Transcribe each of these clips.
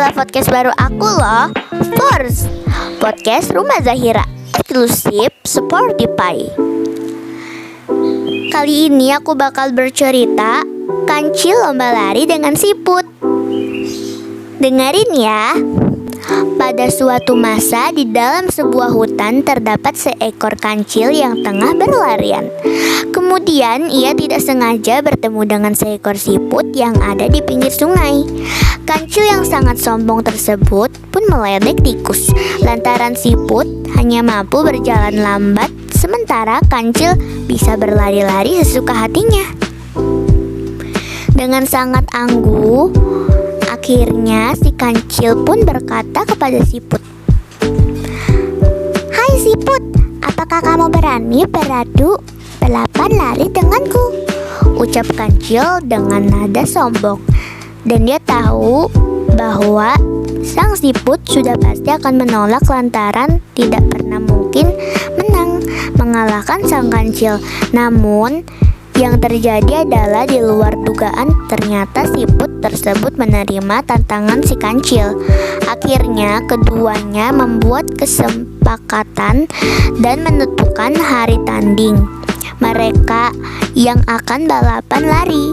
adalah podcast baru aku loh, Force, podcast Rumah Zahira, eksklusif Spotify. Kali ini aku bakal bercerita Kancil lomba lari dengan siput. Dengerin ya. Pada suatu masa di dalam sebuah hutan terdapat seekor kancil yang tengah berlarian. Kemudian ia tidak sengaja bertemu dengan seekor siput yang ada di pinggir sungai. Kancil yang sangat sombong tersebut pun meledek tikus. Lantaran siput hanya mampu berjalan lambat, sementara kancil bisa berlari-lari sesuka hatinya. Dengan sangat angkuh, akhirnya si kancil pun berkata kepada siput, "Hai siput, apakah kamu berani beradu balapan lari denganku?" Ucap kancil dengan nada sombong. Dan dia tahu bahwa sang siput sudah pasti akan menolak lantaran tidak pernah mungkin mengalahkan sang kancil. Namun yang terjadi adalah di luar dugaan, ternyata siput tersebut menerima tantangan si kancil. Akhirnya keduanya membuat kesepakatan dan menentukan hari tanding mereka yang akan balapan lari.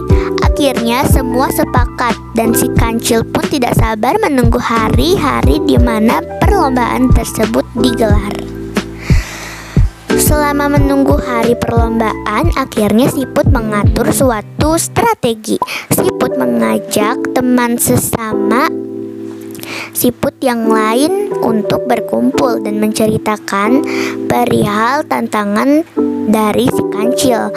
Akhirnya semua sepakat dan si kancil pun tidak sabar menunggu hari-hari di mana perlombaan tersebut digelar. Selama menunggu hari perlombaan, akhirnya siput mengatur suatu strategi. Siput mengajak teman sesama siput yang lain untuk berkumpul dan menceritakan perihal tantangan dari si kancil,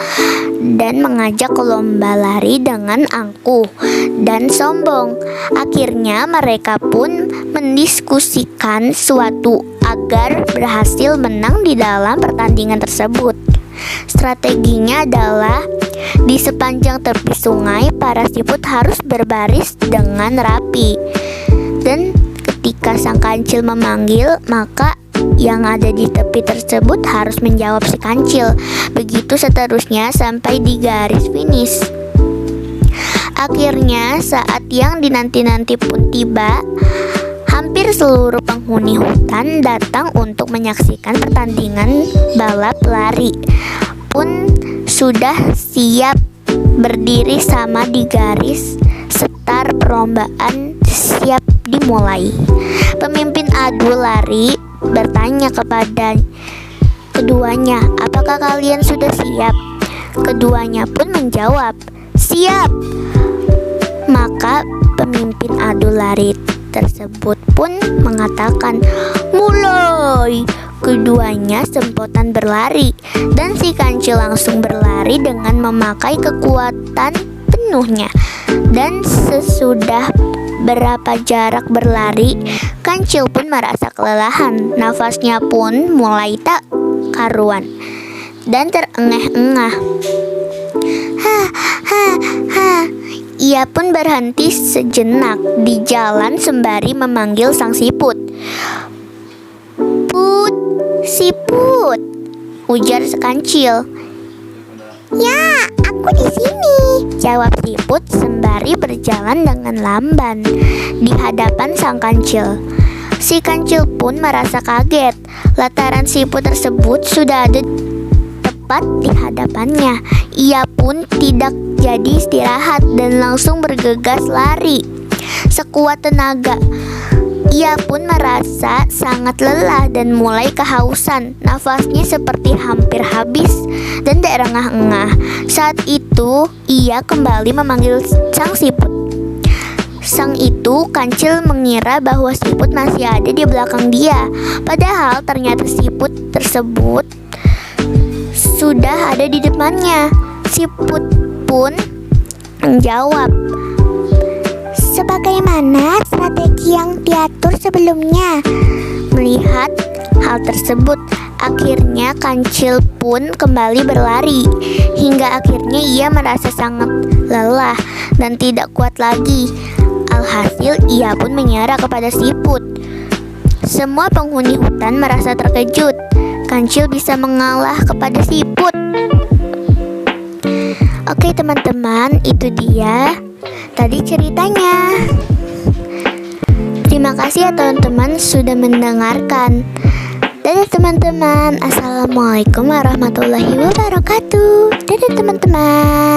dan mengajak lomba lari dengan angkuh dan sombong. Akhirnya mereka pun mendiskusikan suatu agar berhasil menang di dalam pertandingan tersebut. Strateginya adalah di sepanjang tepi sungai para siput harus berbaris dengan rapi. Dan ketika sang kancil memanggil, maka yang ada di tepi tersebut harus menjawab si kancil. Begitu seterusnya sampai di garis finish. Akhirnya saat yang dinanti-nanti pun tiba. Hampir seluruh penghuni hutan datang untuk menyaksikan pertandingan balap lari. Pun sudah siap berdiri sama di garis start, perlombaan siap dimulai. Pemimpin adu lari bertanya kepada keduanya, "Apakah kalian sudah siap?" Keduanya pun menjawab, "Siap." Maka pemimpin adu lari tersebut pun mengatakan, "Mulai." Keduanya sempotan berlari, dan si kancil langsung berlari dengan memakai kekuatan penuhnya. Dan sesudah berapa jarak berlari, kancil pun merasa kelelahan. Nafasnya pun mulai tak karuan dan terengah-engah. Ia pun berhenti sejenak di jalan sembari memanggil sang siput. "Put, siput," ujar si kancil. "Ya, aku di sini," jawab siput sembari berjalan dengan lamban di hadapan sang kancil. Si kancil pun merasa kaget lantaran siput tersebut sudah ada tepat di hadapannya. Ia pun tidak jadi istirahat dan langsung bergegas lari sekuat tenaga. Ia pun merasa sangat lelah dan mulai kehausan. Nafasnya seperti hampir habis dan terengah-engah. Saat itu ia kembali memanggil sang siput. Sang itu kancil mengira bahwa siput masih ada di belakang dia. Padahal ternyata siput tersebut sudah ada di depannya. Siput pun menjawab, "Sebagaimana strategi yang diatur sebelumnya." Melihat hal tersebut, akhirnya kancil pun kembali berlari. Hingga akhirnya ia merasa sangat lelah dan tidak kuat lagi. Alhasil ia pun menyerah kepada siput. Semua penghuni hutan merasa terkejut. Kancil bisa mengalah kepada siput. Oke teman-teman, itu dia tadi ceritanya. Terima kasih ya teman-teman sudah mendengarkan. Dadah teman-teman. Assalamualaikum warahmatullahi wabarakatuh. Dadah teman-teman.